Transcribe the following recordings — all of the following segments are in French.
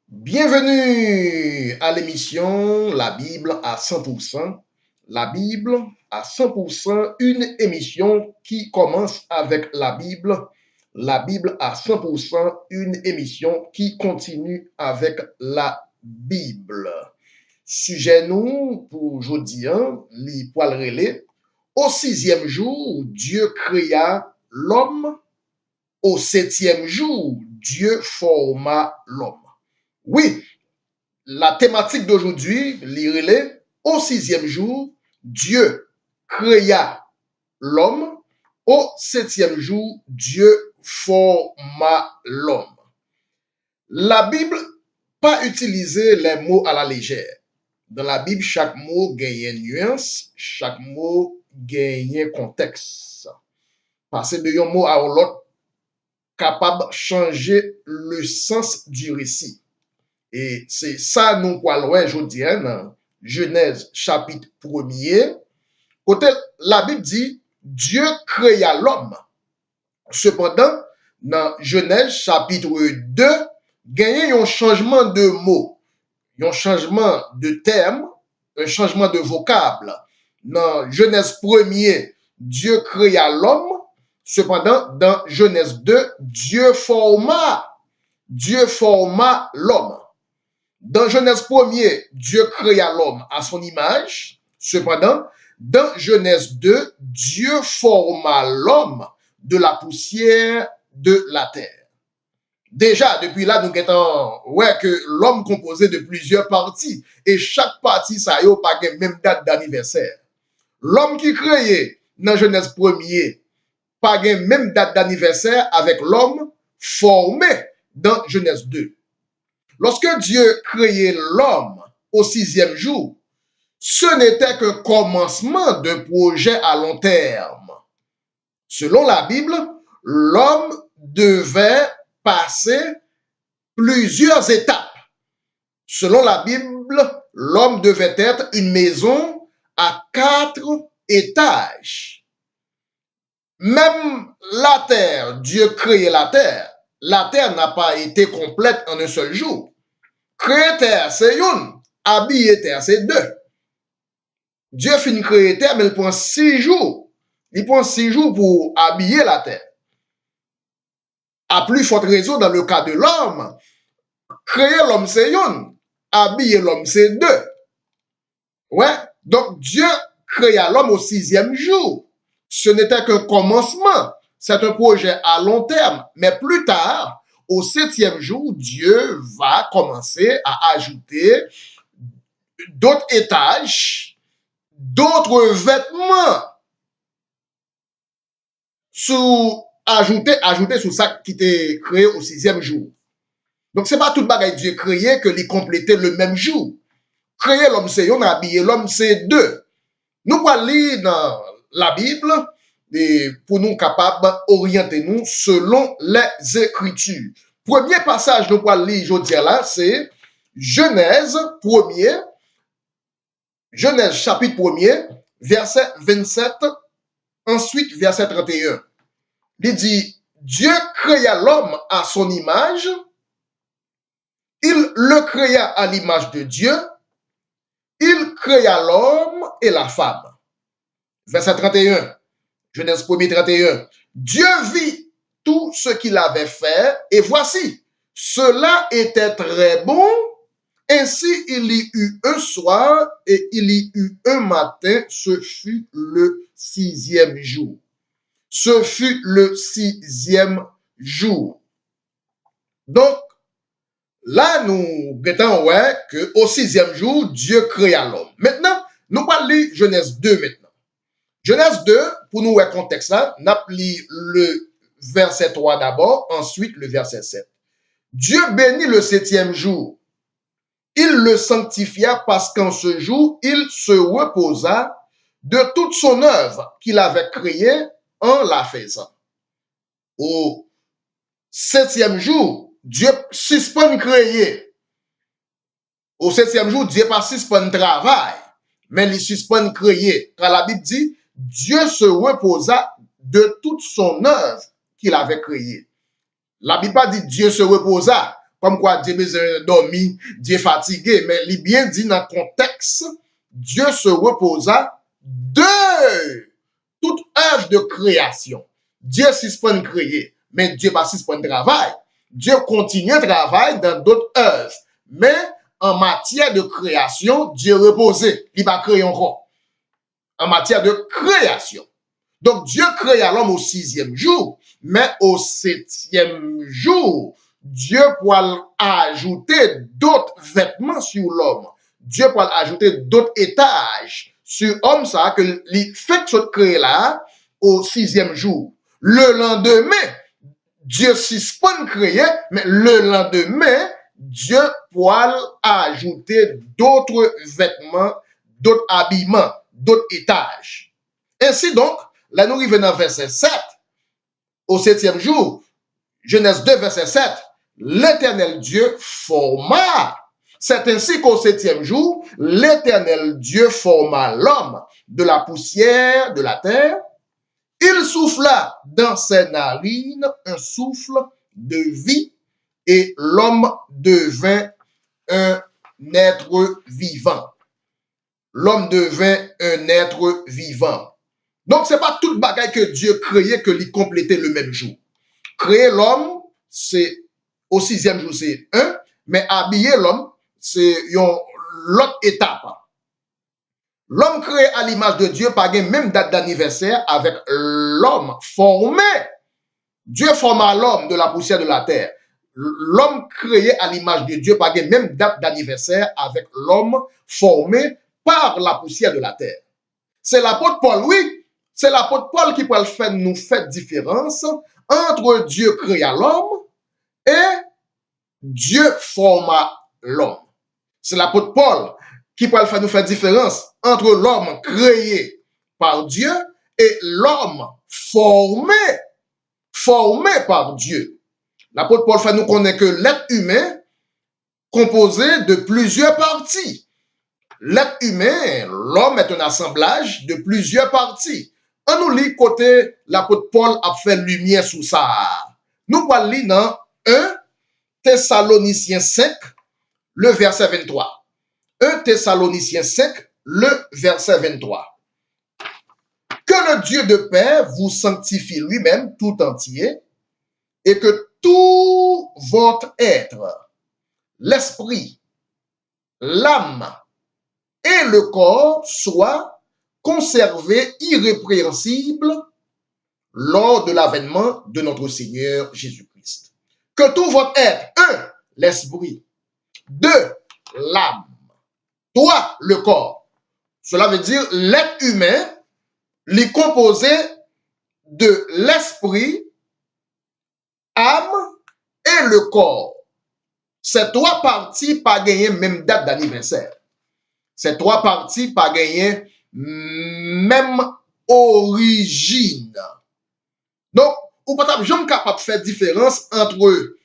Bienvenue à l'émission La Bible à 100%. La Bible à 100%, une émission qui commence avec la Bible. La Bible à 100%, une émission qui continue avec la Bible. Sujet nous pour aujourd'hui, li poil relé. Au sixième jour, Dieu créa l'homme. Au septième jour, Dieu forma l'homme. Oui, la thématique d'aujourd'hui, lirez au sixième jour, Dieu créa l'homme. Au septième jour, Dieu forma l'homme. La Bible, pas utiliser les mots à la légère. Dans la Bible, chaque mot gagne nuance, chaque mot gagne contexte. Passer de un mot à l'autre, capable de changer le sens du récit. Et c'est ça nous parlons aujourd'hui dans Genèse chapitre 1er. Côté la Bible dit Dieu créa l'homme. Cependant, dans Genèse chapitre 2, il y a un changement de mots, un changement de terme, un changement de vocable. Dans Genèse 1er, Dieu créa l'homme. Cependant, dans Genèse 2, Dieu forma l'homme. Dans Genèse 1er, Dieu créa l'homme à son image. Cependant, dans Genèse 2, Dieu forma l'homme de la poussière de la terre. Déjà, depuis là, nous avons que l'homme composé de plusieurs parties et chaque partie, ça n'a pas la même date d'anniversaire. L'homme qui créé dans Genèse 1er, pas la même date d'anniversaire avec l'homme formé dans Genèse 2. Lorsque Dieu créait l'homme au sixième jour, ce n'était qu'un commencement d'un projet à long terme. Selon la Bible, l'homme devait passer plusieurs étapes. Selon la Bible, l'homme devait être une maison à 4 étages. Même la terre, Dieu créait la terre n'a pas été complète en un seul jour. Créer terre, c'est une. Habiller terre, c'est 2. Dieu finit créer terre, mais il prend 6 jours. Il prend 6 jours pour habiller la terre. À plus forte raison, dans le cas de l'homme, créer l'homme, c'est une. Habiller l'homme, c'est 2. Ouais. Donc, Dieu créa l'homme au 6e jour. Ce n'était qu'un commencement. C'est un projet à long terme. Mais plus tard, au 7e jour, Dieu va commencer à ajouter d'autres étages, d'autres vêtements ajouter sur ça qui était créé au 6e jour. Donc, c'est pas tout bagaille Dieu créé que les compléter le même jour. Créer l'homme, c'est un, habiller l'homme, c'est 2. Nous allons lire dans la Bible et pour nous capables d'orienter nous selon les Écritures. Premier passage nous allons lire aujourd'hui là, c'est Genèse 1er, Genèse chapitre 1er, verset 27, ensuite verset 31. Il dit, Dieu créa l'homme à son image, il le créa à l'image de Dieu, il créa l'homme et la femme. Verset 31, Genèse 1er 31. Dieu vit tout ce qu'il avait fait et voici, cela était très bon. Ainsi, il y eut un soir et il y eut un matin, ce fut le 6e jour. Ce fut le 6e jour. Donc, là, nous guettons que au 6e jour, Dieu créa l'homme. Maintenant, nous allons lire Genèse 2 maintenant. Genèse 2, pour nous voir le contexte là, nous allons lire le verset 3 d'abord, ensuite le verset 7. Dieu bénit le 7e jour. Il le sanctifia parce qu'en ce jour, il se reposa de toute son œuvre qu'il avait créée en la faisant. Au 7e jour, Dieu suspend créer. Au 7e jour, Dieu pas suspend travail, mais il suspend créer. Car la Bible dit, Dieu se reposa de toute son œuvre qu'il avait créée. La Bible pas dit Dieu se reposa comme quoi Dieu besoin dormir, Dieu fatigué, mais il bien dit dans le contexte, Dieu se reposa de toute œuvre de création. Dieu suspend créer, mais Dieu pas suspend travail. Dieu continue de travailler dans d'autres œuvres. Mais en matière de création, Dieu reposait. Il va créer encore. En matière de création. Donc Dieu créa l'homme au 6e jour, mais au 7e jour, Dieu pourra ajouter d'autres vêtements sur l'homme. Dieu pourra ajouter d'autres étages sur l'homme, ça, que il fait ce créé là au 6e jour. Le lendemain, Dieu suspend créer, mais le lendemain, Dieu pourra ajouter d'autres vêtements, d'autres habillements, d'autres étages. Ainsi donc, là nous revenons au verset 7, au 7e jour, Genèse 2, verset 7, l'Éternel Dieu forma. C'est ainsi qu'au 7e jour, l'Éternel Dieu forma l'homme de la poussière de la terre. Il souffla dans ses narines un souffle de vie et l'homme devint un être vivant. L'homme devint un être vivant. Donc, ce n'est pas toute bagaille que Dieu créait que lui complétait le même jour. Créer l'homme, c'est au 6e jour, c'est un, mais habiller l'homme, c'est l'autre étape. L'homme créé à l'image de Dieu, pas même date d'anniversaire avec l'homme formé. Dieu forma l'homme de la poussière de la terre. L'homme créé à l'image de Dieu, pas même date d'anniversaire avec l'homme formé par la poussière de la terre. C'est l'apôtre Paul, oui. C'est l'apôtre Paul qui peut nous faire différence entre Dieu créa l'homme et Dieu forma l'homme. C'est l'apôtre Paul qui peut nous faire différence entre l'homme créé par Dieu et l'homme formé par Dieu. L'apôtre Paul fait nous connaître que l'être humain composé de plusieurs parties. L'être humain, l'homme est un assemblage de plusieurs parties. On nous lit côté l'apôtre Paul a fait lumière sur ça. Nous allons lire dans 1 Thessaloniciens 5, le verset 23. 1 Thessaloniciens 5, le verset 23. Que le Dieu de paix vous sanctifie lui-même tout entier et que tout votre être, l'esprit, l'âme et le corps soient conservés irrépréhensibles lors de l'avènement de notre Seigneur Jésus-Christ. Que tout votre être, 1, l'esprit, 2, l'âme, 3, le corps. Cela veut dire l'être humain, est composé de l'esprit, âme et le corps. Ces trois parties pas gagné même date d'anniversaire. Ces trois parties pas gagné même origine. Donc, ou pas jamais capable de faire différence entre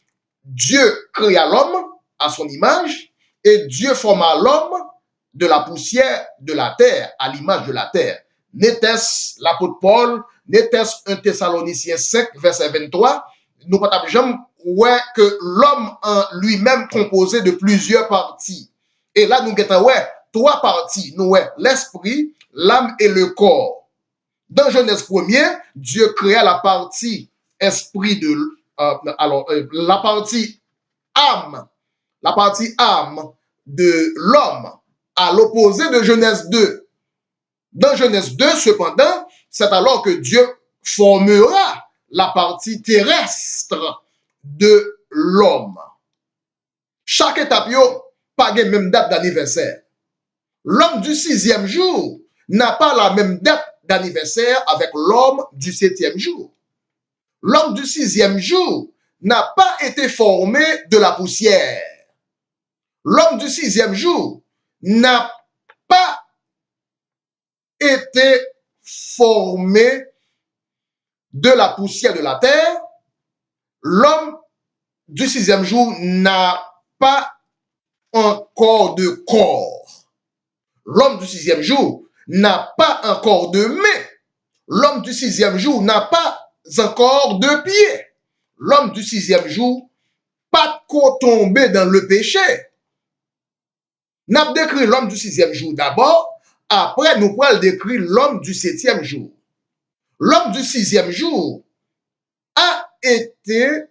Dieu créa l'homme à son image et Dieu forma l'homme de la poussière de la terre, à l'image de la terre. N'était-ce l'apôtre Paul, n'était-ce 1 Thessaloniciens 5, verset 23, nous ne pouvons jamais voir que l'homme en lui-même composé de plusieurs parties. Et là, nous avons trois parties. Nous avons l'esprit, l'âme et le corps. Dans Genèse 1er, Dieu créa la partie esprit de la partie âme de l'homme à l'opposé de Genèse 2. Dans Genèse 2, cependant, c'est alors que Dieu formera la partie terrestre de l'homme. Chaque étape, pas la même date d'anniversaire. L'homme du 6e jour n'a pas la même date d'anniversaire avec l'homme du 7e jour. L'homme du 6e jour n'a pas été formé de la poussière. L'homme du 6e jour n'a pas été formé de la poussière de la terre. L'homme du 6e jour n'a pas encore de corps. L'homme du 6e jour n'a pas encore de main. L'homme du 6e jour n'a pas encore de pieds. L'homme du 6e jour pas qu'on tomber dans le péché. N'a décrit l'homme du 6e jour d'abord, après nous pourrons décrire l'homme du 7e jour. L'homme du 6e jour a été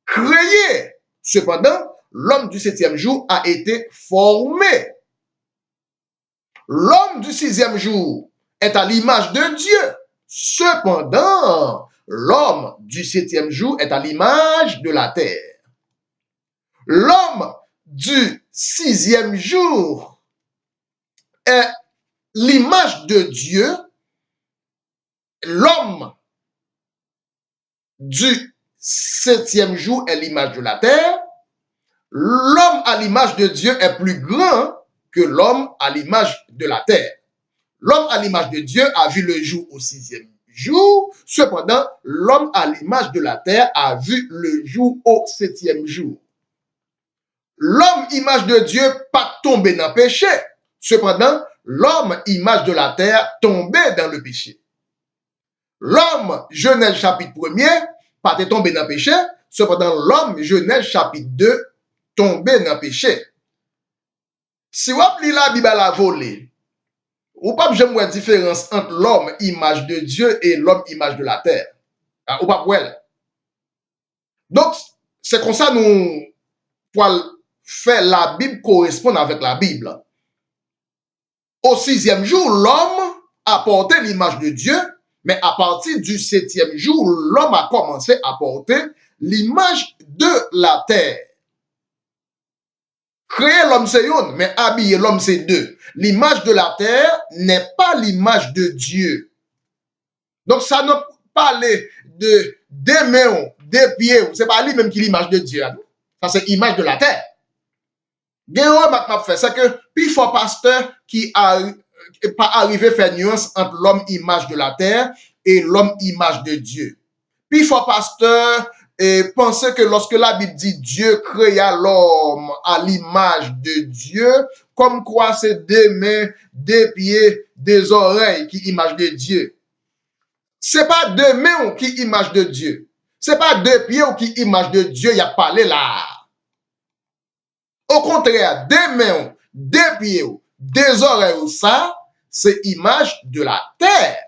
créé. Cependant, l'homme du 7e jour a été formé. L'homme du 6e jour est à l'image de Dieu. Cependant, l'homme du 7e jour est à l'image de la terre. L'homme du 6e jour est l'image de Dieu. L'homme du 7e jour est l'image de la terre. L'homme à l'image de Dieu est plus grand que l'homme à l'image de la terre. L'homme à l'image de Dieu a vu le jour au 6e jour. Cependant, l'homme à l'image de la terre a vu le jour au 7e jour. L'homme image de Dieu pas tombé dans le péché. Cependant, l'homme image de la terre tombé dans le péché. L'homme, Genèse chapitre 1er, pas tombé dans le péché. Cependant, l'homme, Genèse chapitre 2, tombé dans le péché. Si vous appelez la Bible à la volée, ou pas j'aime la différence entre l'homme image de Dieu et l'homme image de la terre. Ou pas well. Donc, c'est comme ça nous pour faire la Bible correspondre avec la Bible. Au 6e jour, l'homme a porté l'image de Dieu, mais à partir du 7e jour, l'homme a commencé à porter l'image de la terre. Créer l'homme c'est une, mais habiller l'homme c'est deux. L'image de la terre n'est pas l'image de Dieu. Donc ça ne parle de des mains, des pieds, c'est pas lui-même qui l'image de Dieu. Ça c'est l'image de la terre. Géo maintenant fait, c'est que puis il faut pasteur qui a pas arrivé à faire nuance entre l'homme image de la terre et l'homme image de Dieu. Puis il faut pasteur et penser que lorsque la Bible dit Dieu créa l'homme à l'image de Dieu, comme quoi c'est des mains, des pieds, des oreilles qui image de Dieu. C'est pas deux mains qui image de Dieu. C'est pas deux pieds qui image de Dieu, il y a parlé là. Au contraire, des mains, des pieds, des oreilles, ça, c'est image de la terre.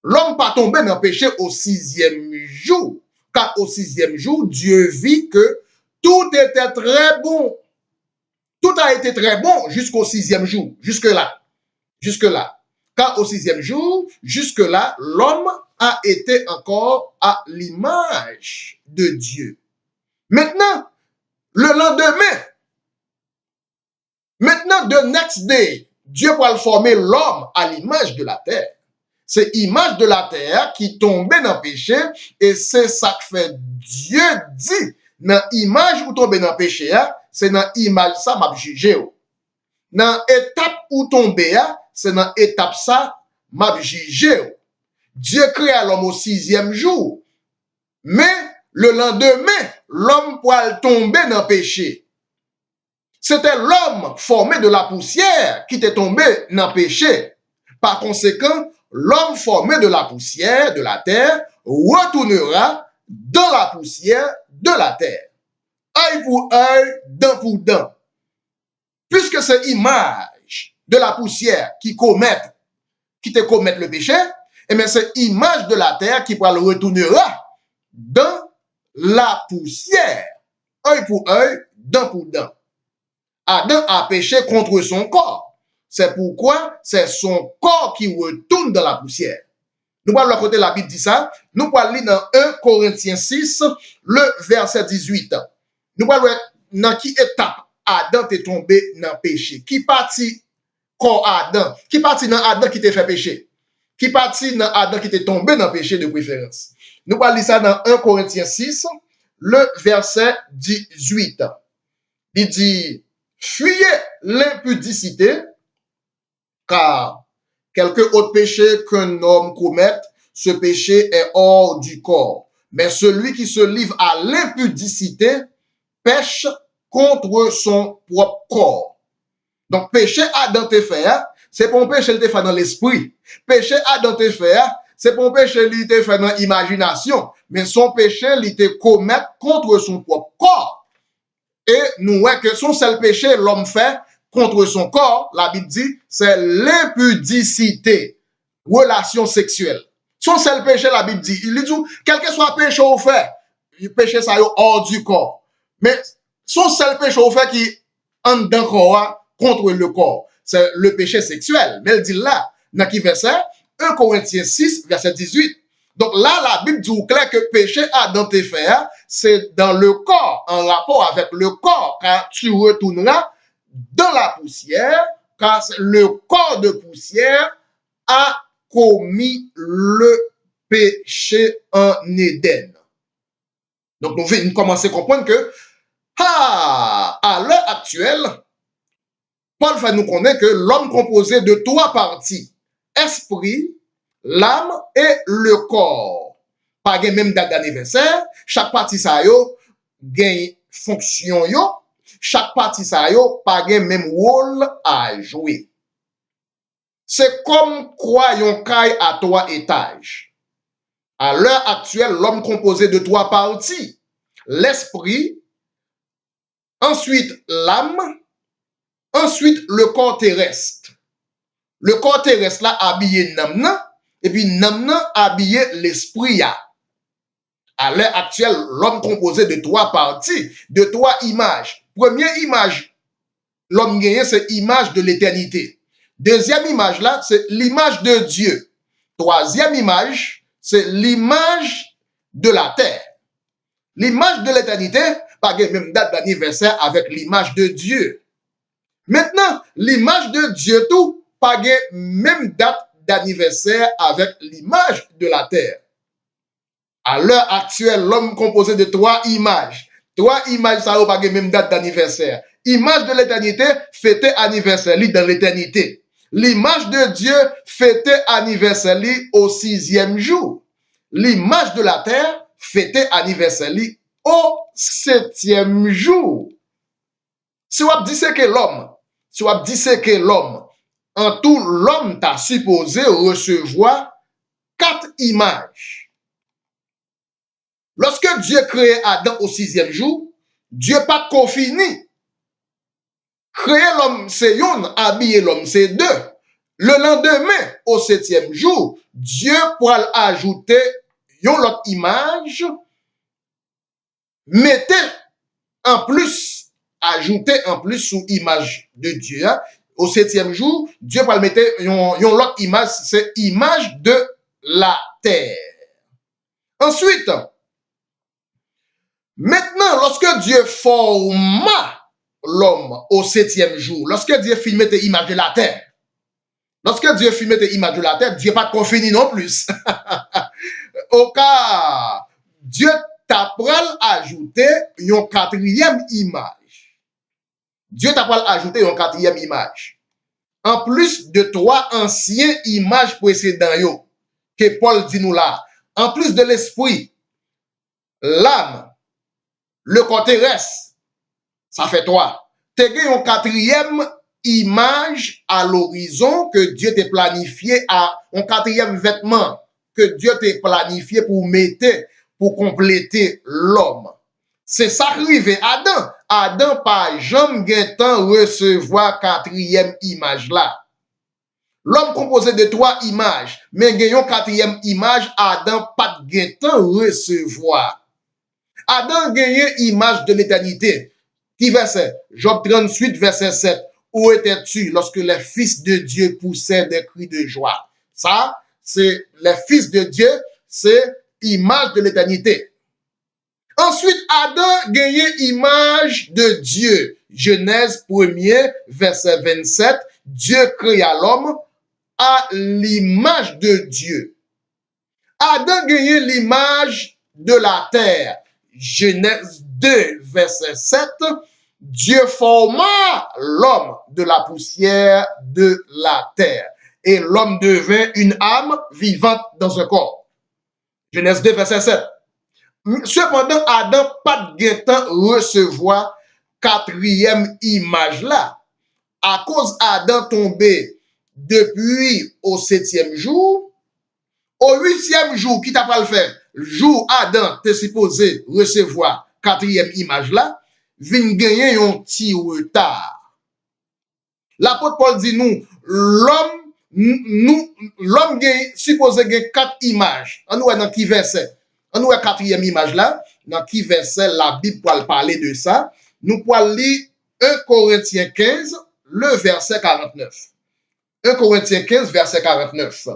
L'homme pas tombé dans le péché au 6e jour. Car au 6e jour, Dieu vit que tout était très bon. Tout a été très bon jusqu'au 6e jour. Jusque-là. Jusque-là. Car au 6e jour, jusque-là, l'homme a été encore à l'image de Dieu. Maintenant, le lendemain, maintenant, the next day, Dieu va former l'homme à l'image de la terre. C'est l'image de la terre qui tombait dans le péché et c'est ça que fait Dieu dit dans l'image où tombé dans le péché, c'est dans l'image ça m'a jugé. Dans l'étape où tombé, c'est dans l'étape ça m'a jugé. Dieu créa l'homme au 6e jour, mais le lendemain, l'homme pourra tomber dans le péché. C'était l'homme formé de la poussière qui était tombé dans le péché. Par conséquent, l'homme formé de la poussière de la terre retournera dans la poussière de la terre. Œil pour œil, dent pour dent. Puisque c'est image de la poussière qui te commettent le péché, et bien c'est image de la terre qui retournera dans la poussière. Œil pour œil, dent pour dent. Adam a péché contre son corps. C'est pourquoi c'est son corps qui retourne dans la poussière. Nous allons côté la Bible dit ça. Nous allons lire dans 1 Corinthiens 6, le verset 18. Nous allons dans qui étape Adam est tombé dans le péché. Qui partit corps Adam? Qui partit dans Adam qui t'a fait péché? Qui partit dans Adam qui t'est tombé dans le péché de préférence? Nous allons lire ça dans 1 Corinthiens 6, le verset 18. Il dit, fuyez l'impudicité, car quelque autre péché qu'un homme commette, ce péché est hors du corps. Mais celui qui se livre à l'impudicité pêche contre son propre corps. Donc, péché Adam te fait, c'est pour un péché te fait dans l'esprit. Péché Adam te fait, c'est pour péché il était fait dans l'imagination, mais son péché il était commettre contre son propre corps. Et nous voyons que son seul péché l'homme fait contre son corps, la Bible dit, c'est l'impudicité, relation sexuelle. Son seul péché, la Bible dit, il dit, quel que soit le péché au fait, le péché ça est hors du corps. Mais son seul péché au fait qui en dedans corps contre le corps, c'est le péché sexuel. Mais elle dit là, dans qui verset 1 Corinthiens 6, verset 18. Donc là, la Bible dit clair que péché Adam t'a fait, c'est dans le corps, en rapport avec le corps, car tu retourneras dans la poussière, car le corps de poussière a commis le péché en Éden. Donc nous commençons à comprendre que à l'heure actuelle, Paul fait nous connaître que l'homme composé de trois parties, esprit, l'âme et le corps. Pas même date d'anniversaire, chaque partie ça yo gagne fonction yo, chaque partie ça yo pas même rôle à jouer. C'est comme croyons caille à 3 étages. À l'heure actuelle, l'homme composé de 3 parties, l'esprit, ensuite l'âme, ensuite le corps terrestre. Le corps terrestre là habillé namna, et puis namna habillé l'esprit. À l'heure actuelle, l'homme composé de 3 parties, de 3 images. Première image, l'homme gagné, c'est l'image de l'éternité. Deuxième image là, c'est l'image de Dieu. Troisième image, c'est l'image de la terre. L'image de l'éternité, pas même date d'anniversaire avec l'image de Dieu. Maintenant, l'image de Dieu tout, pas même date d'anniversaire avec l'image de la terre. À l'heure actuelle, l'homme composé de 3 images. 3 images, ça n'a pas même date d'anniversaire. Image de l'éternité, fêté anniversaire dans l'éternité. L'image de Dieu, fêté anniversaire au 6e jour. L'image de la terre, fêté anniversaire au 7e jour. Si on dit que l'homme, si on dit que l'homme, en tout, l'homme t'a supposé recevoir 4 images. Lorsque Dieu créait Adam au 6e jour, Dieu pas confini. Créer l'homme, c'est une, habiller l'homme, c'est 2. Le lendemain, au 7e jour, Dieu pourra ajouter une autre image, mettez en plus, ajouter en plus sous image de Dieu. Au 7e jour, Dieu pourra mettre une autre image, c'est image de la terre. Ensuite, maintenant, lorsque Dieu forma l'homme au 7e jour, lorsque Dieu filmait des images de la terre, lorsque Dieu filmait des images de la terre, Dieu pas confini non plus. Au cas, Dieu t'apprend à ajouter une 4e image. Dieu t'apprend à ajouter une 4e image. En plus de 3 anciennes images précédentes que Paul dit nous là, en plus de l'esprit, l'âme, le corps terrestre, ça fait 3. Tu as une 4e image à l'horizon que Dieu t'a planifié, à un 4e vêtement que Dieu t'a planifié pour mettre, pour compléter l'homme. C'est ça qui arrive Adam. Adam pas jamais temps recevoir 4e image là. L'homme composé de 3 images, mais gagnant 4e image, Adam pas temps recevoir. Adam gagne image de l'éternité. Qui verset? Job 38, verset 7. Où étais-tu lorsque les fils de Dieu poussaient des cris de joie? Ça, c'est les fils de Dieu, c'est image de l'éternité. Ensuite, Adam gagne image de Dieu. Genèse 1er, verset 27. Dieu créa l'homme à l'image de Dieu. Adam gagne l'image de la terre. Genèse 2, verset 7, Dieu forma l'homme de la poussière de la terre. Et l'homme devint une âme vivante dans un corps. Genèse 2, verset 7. Cependant, Adam pas de temps recevoir 4e image là. À cause Adam tombé depuis au 7e jour, Au huitième jour, qui t'a pas le fait? Jour Adam t'es supposé recevoir quatrième image là, vin gagner un petit retard. L'apôtre Paul dit nous, l'homme supposé gagner quatre images. On nous dans qui verset? On nous quatrième image là, dans qui verset la Bible pour parler de ça. Nous pouvons lire 1 Corinthiens 15, le verset 49. 1 Corinthiens 15, verset 49.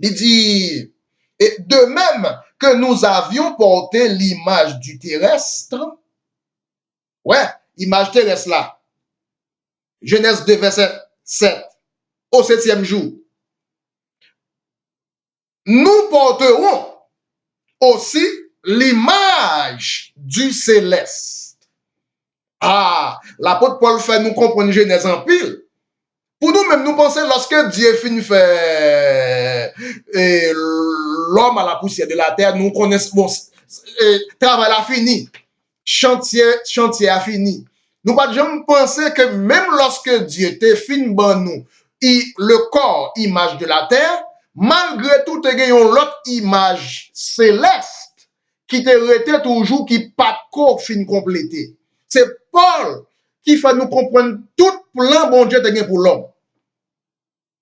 Il dit, et de même que nous avions porté l'image du terrestre, ouais, image terrestre là, Genèse 2, verset 7, au septième jour, nous porterons aussi l'image du céleste. Ah, l'apôtre Paul fait nous comprendre Genèse en pile. Pour nous-mêmes, nous pensons lorsque Dieu finit faire l'homme à la poussière de la terre, nous connaissons, bon, travail a fini, chantier a fini. Nous pas jamais penser que même lorsque Dieu te fin ban nous, le corps, image de la terre, malgré tout, il y a une autre image céleste qui te rete toujours, qui pas de fin complété. C'est Paul qui fait nous comprendre tout plan bon Dieu te pour l'homme.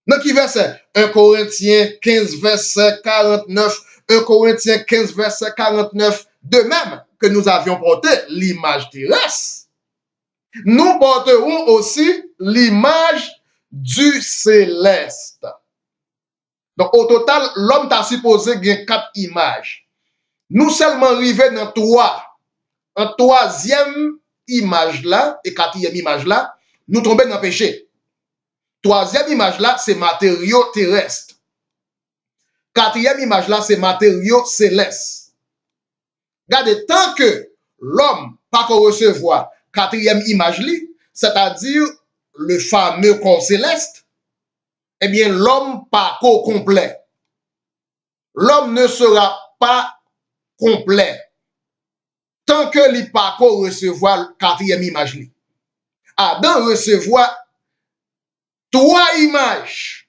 Dans qui verset? 1 Corinthiens 15, verset 49. 1 Corinthiens 15, verset 49. De même que nous avions porté l'image terrestre, nous porterons aussi l'image du céleste. Donc, au total, l'homme t'a supposé gagner 4 images. Nous seulement arrivés dans 3. En troisième image là, et quatrième image là, nous tombons dans le péché. Troisième image là, c'est matériaux terrestres. Quatrième image là, c'est matériaux célestes. Regardez, tant que l'homme pas qu'on recevoir quatrième image là, c'est-à-dire le fameux corps céleste, eh bien, l'homme pas complet. L'homme ne sera pas complet tant que il pas qu'on recevoir quatrième image là. Adam recevoir 3 images.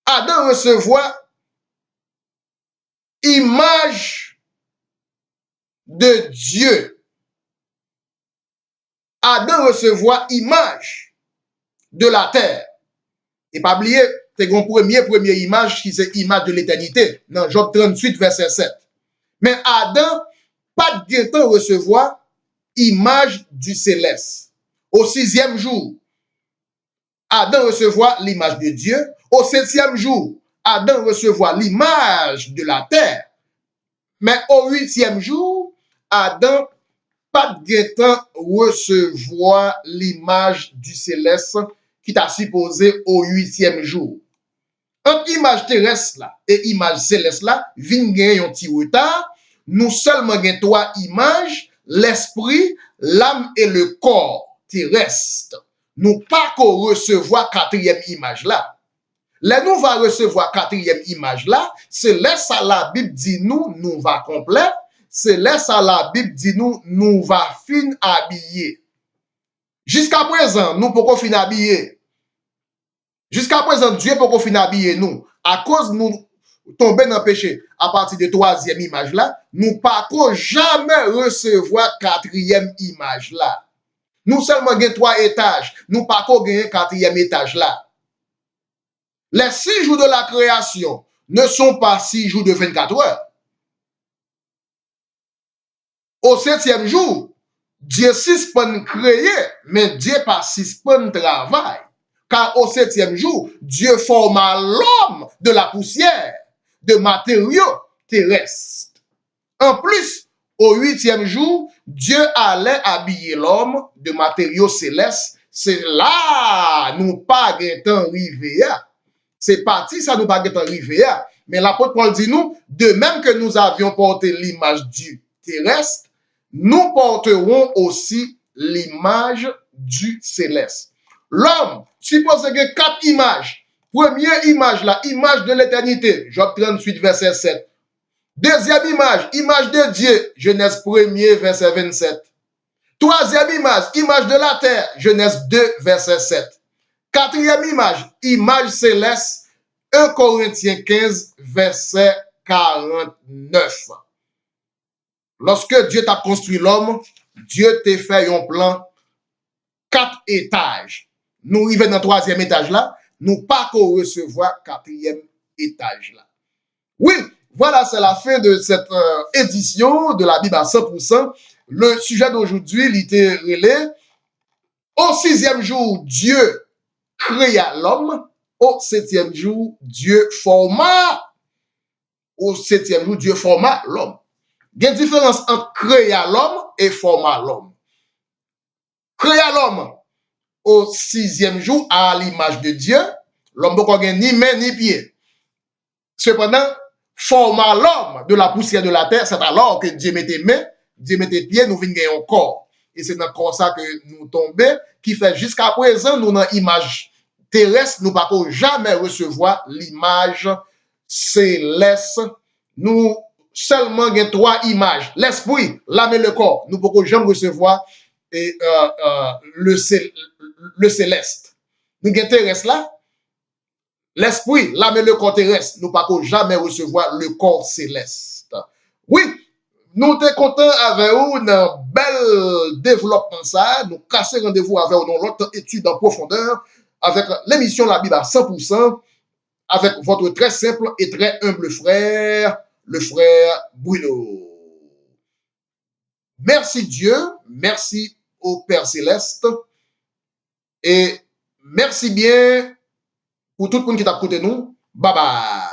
Adam recevoir image de Dieu. Adam recevoir image de la terre. Et pas oublier, c'est une première image qui c'est image de l'éternité. Dans Job 38, verset 7. Mais Adam, pas de temps recevoir image du céleste. Au 6e jour, Adam recevoir l'image de Dieu. Au 7e jour, Adam recevoir l'image de la terre. Mais au 8e jour, Adam pas de temps recevoir l'image du céleste qui t'a supposé au 8e jour. Entre image terrestre là et image céleste là, vin gen un petit retard. Nous seulement gen 3 images, l'esprit, l'âme et le corps terrestre. Nous pas qu'on recevoir quatrième image là. Là, nous va recevoir quatrième image là, c'est là ça la Bible dit nous va complet. C'est là ça la Bible dit nous va fin habillé. Jusqu'à présent, nous pouvons fin habillé. Jusqu'à présent, Dieu peut fin habillé nous. À cause nous tomber dans le péché, à partir de troisième image là, nous pas jamais recevoir quatrième image là. Nous seulement gagnons 3 étages, nous pas gagner quatrième étage là. Les 6 jours de la création ne sont pas 6 jours de 24 heures. Au 7e jour, Dieu suspend créer, mais Dieu pas suspend travail. Car au 7e jour, Dieu forma l'homme de la poussière, de matériaux terrestres. En plus, au 8e jour, Dieu allait habiller l'homme de matériaux célestes. C'est là, nous pas temps arrivé. C'est parti, ça nous pas arrivé. Mais l'apôtre Paul dit nous, de même que nous avions porté l'image du terrestre, nous porterons aussi l'image du céleste. L'homme, suppose qu'il y a 4 images. Première image, la image de l'éternité, Job 38, verset 7. Deuxième image, image de Dieu, Genèse 1er, verset 27. Troisième image, image de la terre, Genèse 2, verset 7. Quatrième image, image céleste, 1 Corinthiens 15, verset 49. Lorsque Dieu t'a construit l'homme, Dieu t'a fait un plan 4 étages. Nous arrivons dans le 3e étage là, nous pas qu'on recevoir 4e étage là. Oui, voilà, c'est la fin de cette édition de la Bible à 100%. Le sujet d'aujourd'hui, il était relais. Au 6e jour, Dieu créa l'homme. Au 7e jour, Dieu forma. Au 7e jour, Dieu forma l'homme. Il y a une différence entre créa l'homme et forma l'homme. Créa l'homme au 6e jour à l'image de Dieu. L'homme ne peut pas ni main ni pied. Cependant, forma l'homme de la poussière de la terre, c'est alors que Dieu mettait main, Dieu mettait pied, nous venons gagner un corps. Et c'est dans le corps ça que nous tombons, qui fait jusqu'à présent, nous dans l'image terrestre, nous ne pouvons jamais recevoir l'image céleste. Nous seulement avons 3 images. L'esprit, l'âme et le corps. Nous ne pouvons jamais recevoir le céleste. Nous avons terrestre là. L'esprit, l'âme et le corps terrestre, nous ne pouvons jamais recevoir le corps céleste. Oui, nous sommes contents avec vous dans un bel développement ça. Nous cassons rendez-vous avec vous dans l'autre étude en profondeur avec l'émission La Bible à 100% avec votre très simple et très humble frère, le frère Bruno. Merci Dieu, merci au Père Céleste et merci bien pour tout le monde qui t'a écouté nous. Bye bye.